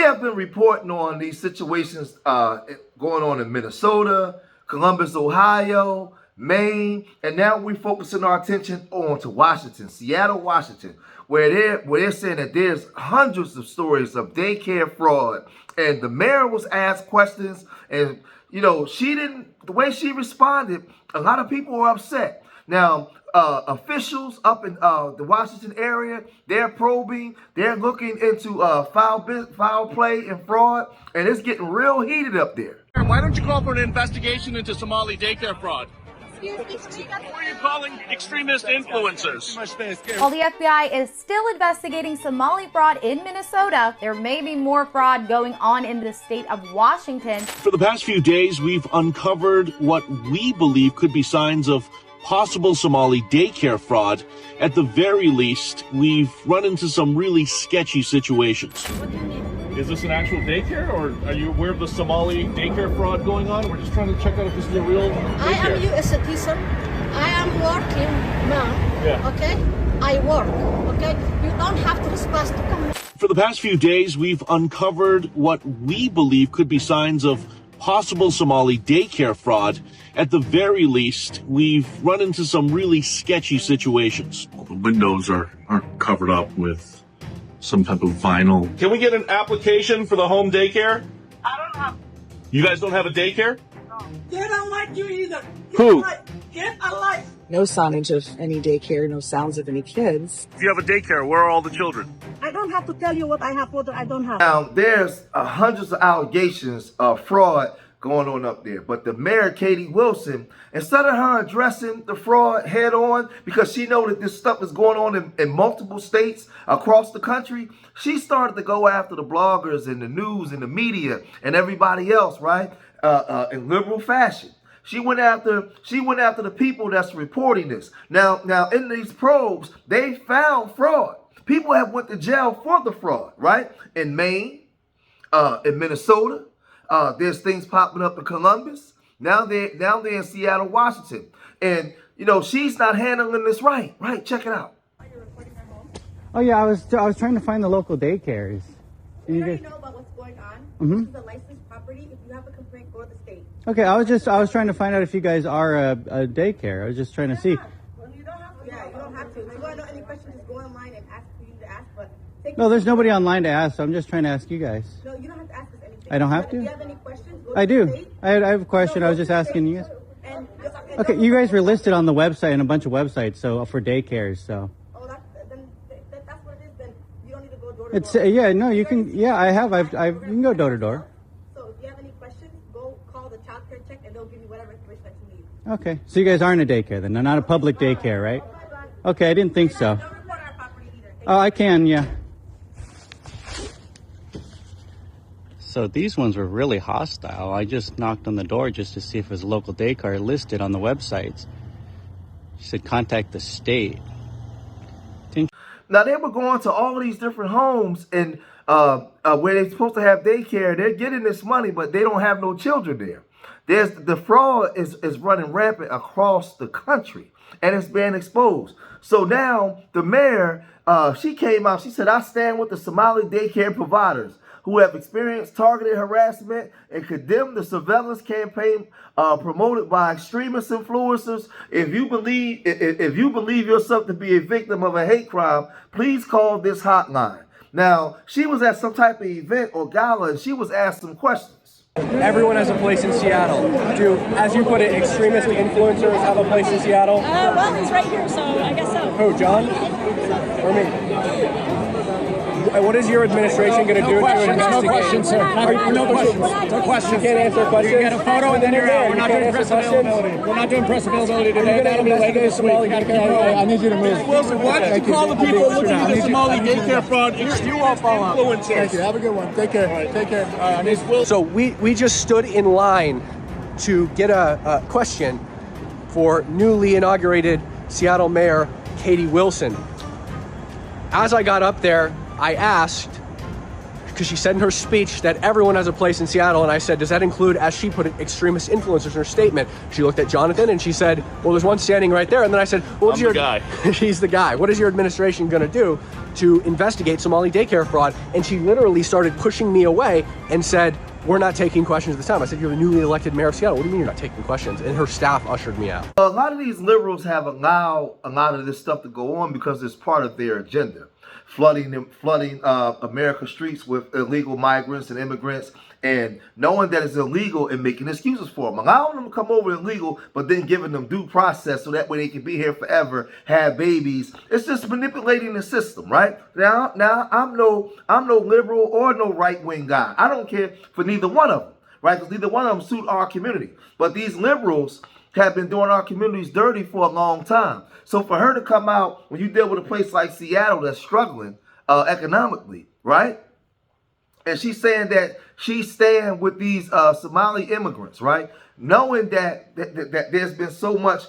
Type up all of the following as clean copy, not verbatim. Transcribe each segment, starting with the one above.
have been reporting on these situations going on in Minnesota, Columbus, Ohio, Maine, and now we're focusing our attention on to Washington, Seattle, Washington, where they're saying that there's hundreds of stories of daycare fraud, and the mayor was asked questions, and the way she responded, a lot of people were upset. Now, officials up in the Washington area, they're probing, they're looking into foul play and fraud, and it's getting real heated up there. Why don't you call for an investigation into Somali daycare fraud? Who are you calling extremist influencers? While the FBI is still investigating Somali fraud in Minnesota, there may be more fraud going on in the state of Washington. For the past few days, we've uncovered what we believe could be signs of possible Somali daycare fraud. At the very least, we've run into some really sketchy situations. Is this an actual daycare, or are you aware of the Somali daycare fraud going on? We're just trying to check out if this is a real daycare. I am U.S. citizen. I am working now. Yeah. Okay? I work. Okay? You don't have to request to come. For the past few days, we've uncovered what we believe could be signs of possible Somali daycare fraud. At the very least, we've run into some really sketchy situations. Well, the windows are covered up with some type of vinyl. Can we get an application for the home daycare? I don't have. You guys don't have a daycare? No. They don't like you either. Who? Get a life. No signage of any daycare, no sounds of any kids. If you have a daycare, where are all the children? I don't have to tell you what I have, what I don't have. Now, there's hundreds of allegations of fraud going on up there. But the mayor, Katie Wilson, instead of her addressing the fraud head on, because she know that this stuff is going on in multiple states across the country, she started to go after the bloggers and the news and the media and everybody else, right? In liberal fashion. She went after the people that's reporting this. Now in these probes, they found fraud. People have went to jail for the fraud, right? In Maine, in Minnesota. There's things popping up in Columbus. Now they're in Seattle, Washington. And, she's not handling this right. Right, check it out. Are you reporting her home? Oh, yeah, I was trying to find the local daycares. We already know about what's going on. Mm-hmm. This is a licensed property. If you have a complaint, go to the state. Okay, I was trying to find out if you guys are a daycare. I was just trying to see. Well, you don't have to. Yeah, you don't have to. If you want to know any questions, just go online and ask for you to ask. But no, there's nobody online to ask, so I'm just trying to ask you guys. No, you don't have to ask us anything. I don't have to? If you have any questions, go I to do. the state. I have a question. I was just asking you guys. Okay, you guys were listed on the website and a bunch of websites, so for daycares, so. Oh, that's what it is. Then you don't need to go door to door. It's yeah, no, you can. Yeah, I have. You can go door to door. So if you have any questions, go call the child care check, and they'll give you whatever information that you need. Okay, so you guys aren't a daycare then? Not a public daycare, right? Okay, I didn't think so. Don't report our property either. Oh, I can, yeah. So these ones were really hostile. I just knocked on the door just to see if it was a local daycare listed on the websites. She said contact the state. Now they were going to all these different homes and where they're supposed to have daycare. They're getting this money, but they don't have no children there. The fraud is running rampant across the country, and it's being exposed. So now the mayor, she came out. She said, "I stand with the Somali daycare providers who have experienced targeted harassment and condemn the surveillance campaign promoted by extremist influencers. If you believe yourself to be a victim of a hate crime, please call this hotline." Now, she was at some type of event or gala, and she was asked some questions. Everyone has a place in Seattle. Do, as you put it, extremist influencers have a place in Seattle? Well, he's right here, so I guess so. Who, John? Or me? What is your administration going to do to investigate? No questions, sir. No questions. No questions. You can't answer questions. You get a photo and then you're out. We're not doing press availability. We're not doing press availability today. That'll be later this week. I need you to move. Wilson, why don't you call the people looking at the Somali daycare fraud extremist influencers? Thank you. Have a good one. Take care. Right. Take care. So we just stood in line to get a question for newly inaugurated Seattle Mayor Katie Wilson. As I got up there, I asked, because she said in her speech that everyone has a place in Seattle, and I said, does that include, as she put it, extremist influencers in her statement? She looked at Jonathan and she said, well, there's one standing right there. And then I said, well, what's your guy? He's the guy. What is your administration going to do to investigate Somali daycare fraud? And she literally started pushing me away and said, we're not taking questions this time. I said, you're the newly elected mayor of Seattle. What do you mean you're not taking questions? And her staff ushered me out. A lot of these liberals have allowed a lot of this stuff to go on because it's part of their agenda. Flooding America's streets with illegal migrants and immigrants, and knowing that it's illegal and making excuses for them. Allowing them to come over illegal, but then giving them due process so that way they can be here forever, have babies. It's just manipulating the system, right? Now I'm no liberal or no right-wing guy. I don't care for neither one of them, right? Because neither one of them suit our community. But these liberals have been doing our communities dirty for a long time. So for her to come out when you deal with a place like Seattle that's struggling economically, right? And she's saying that she's staying with these Somali immigrants, right? Knowing that there's been so much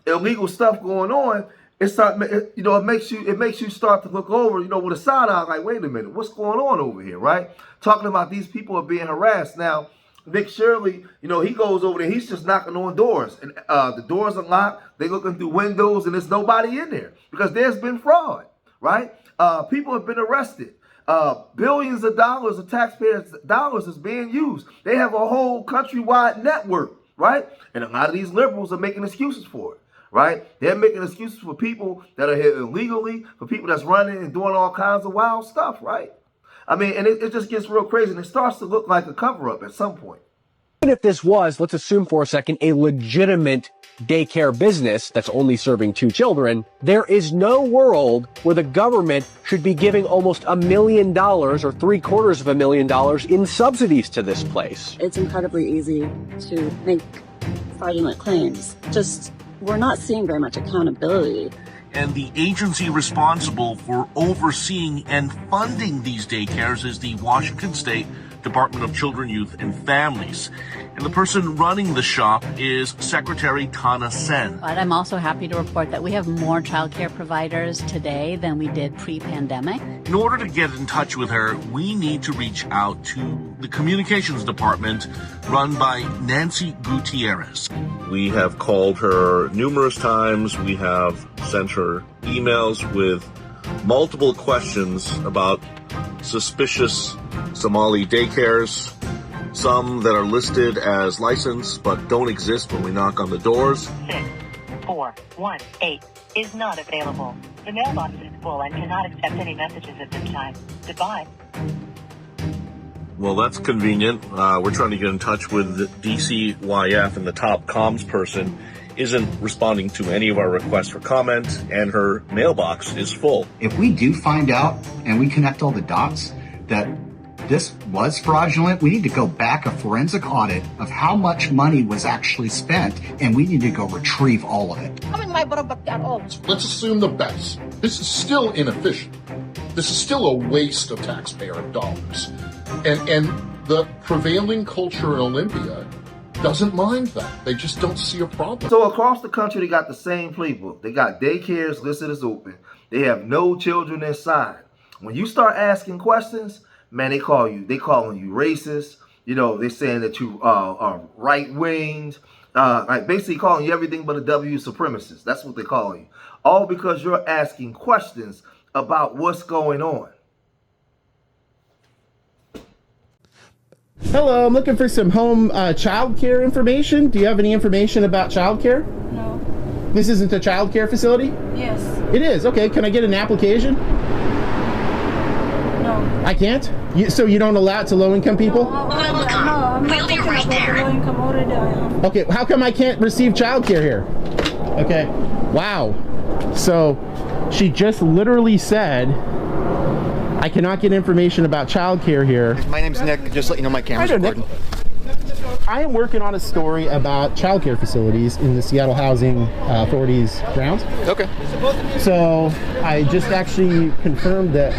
illegal stuff going on, it makes you start to look over, with a side eye, like, wait a minute, what's going on over here, right? Talking about these people are being harassed. Now, Nick Shirley, he goes over there, he's just knocking on doors, and the doors are locked, they're looking through windows, and there's nobody in there because there's been fraud, right? People have been arrested. Billions of dollars of taxpayers' dollars is being used. They have a whole countrywide network, right? And a lot of these liberals are making excuses for it, right? They're making excuses for people that are here illegally, for people that's running and doing all kinds of wild stuff, right? I mean, and it just gets real crazy, and it starts to look like a cover-up at some point. Even if this was, let's assume for a second, a legitimate daycare business that's only serving 2 children, there is no world where the government should be giving almost $1 million or $750,000 in subsidies to this place. It's incredibly easy to make fraudulent claims. Just, we're not seeing very much accountability. And the agency responsible for overseeing and funding these daycares is the Washington State Department of Children, Youth, and Families. And the person running the shop is Secretary Tana Sen. But I'm also happy to report that we have more childcare providers today than we did pre-pandemic. In order to get in touch with her, we need to reach out to the communications department run by Nancy Gutierrez. We have called her numerous times. We have sent her emails with multiple questions about suspicious Somali daycares, some that are listed as licensed but don't exist when we knock on the doors. 6418 is not available. The mailbox is full and cannot accept any messages at this time. Goodbye. Well, that's convenient. We're trying to get in touch with DCYF, and the top comms person isn't responding to any of our requests for comment, and her mailbox is full. If we do find out and we connect all the dots that this was fraudulent, we need to go back a forensic audit of how much money was actually spent, and we need to go retrieve all of it. Let's assume the best. This is still inefficient. This is still a waste of taxpayer dollars. And the prevailing culture in Olympia doesn't mind that. They just don't see a problem. So across the country, they got the same playbook. They got daycares listed as open. They have no children inside. When you start asking questions, man, they calling you racist. They're saying that you are right-winged. Like basically calling you everything but a W supremacist. That's what they call you. All because you're asking questions about what's going on. Hello, I'm looking for some home child care information. Do you have any information about child care? No. This isn't a child care facility? Yes. It is. Okay, can I get an application? No. I can't? So you don't allow it to low-income people? No, I'm not talking about the low-income already. Okay, how come I can't receive child care here? Okay, wow. So she just literally said I cannot get information about childcare here. My name's Nick. Just let you know my camera's recording. I am working on a story about childcare facilities in the Seattle Housing Authority's grounds. Okay. So I just actually confirmed that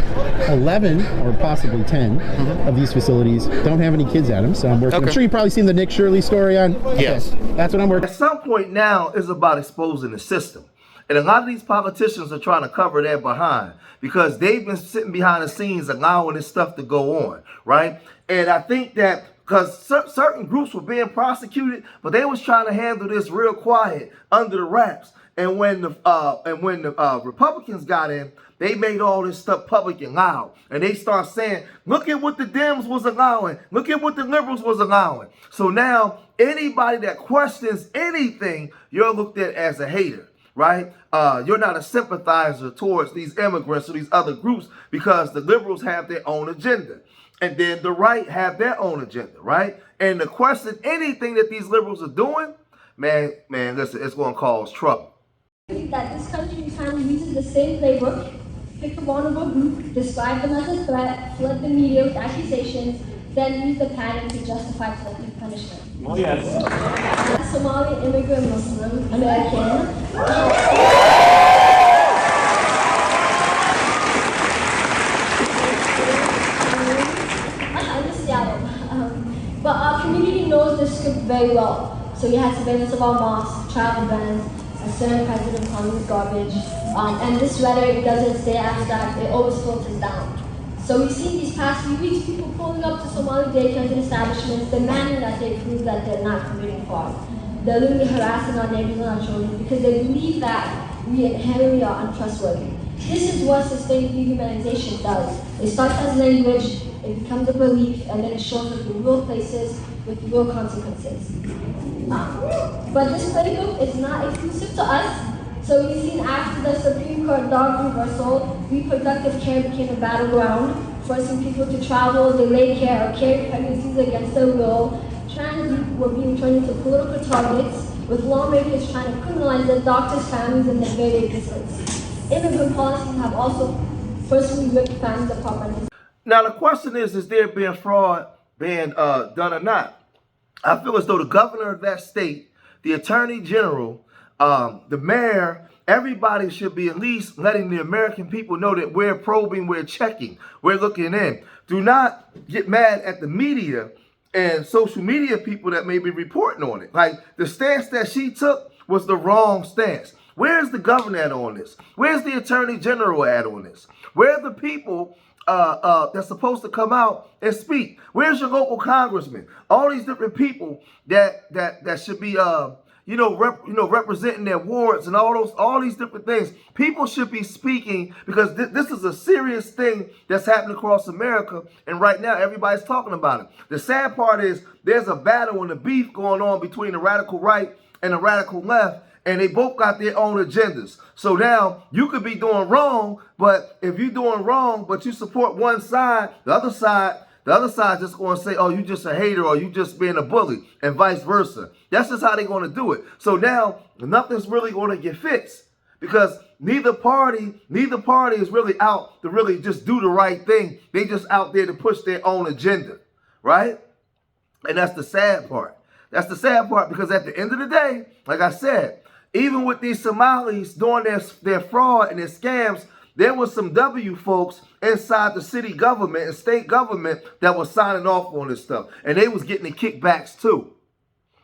11 or possibly 10 of these facilities don't have any kids at them. So I'm working. Okay. I'm sure you've probably seen the Nick Shirley story on. Yes. Okay. That's what I'm working. At some point now, it's about exposing the system. And a lot of these politicians are trying to cover their behind because they've been sitting behind the scenes allowing this stuff to go on, right? And I think that because certain groups were being prosecuted, but they was trying to handle this real quiet under the wraps. And when the Republicans got in, they made all this stuff public and loud. And they start saying, look at what the Dems was allowing. Look at what the liberals was allowing. So now anybody that questions anything, you're looked at as a hater, right? You're not a sympathizer towards these immigrants or these other groups because the liberals have their own agenda. And then the right have their own agenda, right? And to question anything that these liberals are doing, man, listen, it's going to cause trouble. That this country kind of uses the same playbook, pick a vulnerable group, describe them as a threat, flood the media with accusations, then use the pattern to justify collective punishment. Oh yes. Somali immigrant Muslim American. I'm just Seattle. But our community knows this script very well. So we had surveillance of our mosques, travel bans, a certain president calling it garbage, and this rhetoric doesn't stay abstract, it always filters down. So we've seen these past few weeks people pulling up to Somali daycares and establishments demanding that they prove that they're not committing fraud. They're literally harassing our neighbors and our children because they believe that we inherently are untrustworthy. This is what sustained dehumanization does. It starts as language, it becomes a belief, and then it shows up in real places with real consequences. But this playbook is not exclusive to us. So we've seen after the Supreme Court dog reversal, reproductive care became a battleground, forcing people to travel, delay care, or carry pregnancies against their will. Trans youth were being turned into political targets, with lawmakers trying to criminalize their doctors' families and their very existence. Immigrant policies have also forcefully ripped families apart. Now the question is there being fraud being done or not? I feel as though the governor of that state, the attorney general, the mayor, everybody should be at least letting the American people know that we're probing, we're checking, we're looking in. Do not get mad at the media and social media people that may be reporting on it. Like the stance that she took was the wrong stance. Where's the governor at on this? Where's the attorney general at on this? Where are the people that's supposed to come out and speak? Where's your local congressman? All these different people that should be representing their wards and all these different things. People should be speaking because this is a serious thing that's happening across America, and right now everybody's talking about it. The sad part is there's a battle and a beef going on between the radical right and the radical left, and they both got their own agendas. So now you could be doing wrong, but if you're doing wrong, but you support one side, the other side just going to say, oh, you just a hater or you just being a bully, and vice versa. That's just how they're going to do it. So now nothing's really going to get fixed because neither party is really out to really just do the right thing. They just out there to push their own agenda, right? And that's the sad part. That's the sad part because at the end of the day, like I said, even with these Somalis doing their fraud and their scams, there was some W folks inside the city government and state government that was signing off on this stuff. And they was getting the kickbacks too.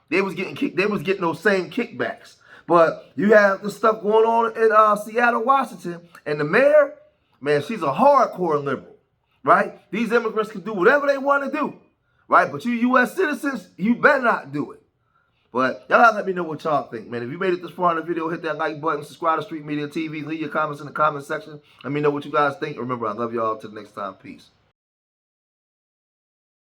They was getting those same kickbacks. But you have the stuff going on in Seattle, Washington. And the mayor, man, she's a hardcore liberal, right? These immigrants can do whatever they want to do, right? But you U.S. citizens, you better not do it. But y'all gotta let me know what y'all think, man. If you made it this far in the video, hit that like button, subscribe to Street Media TV, leave your comments in the comment section. Let me know what you guys think. Remember, I love y'all. Till next time. Peace.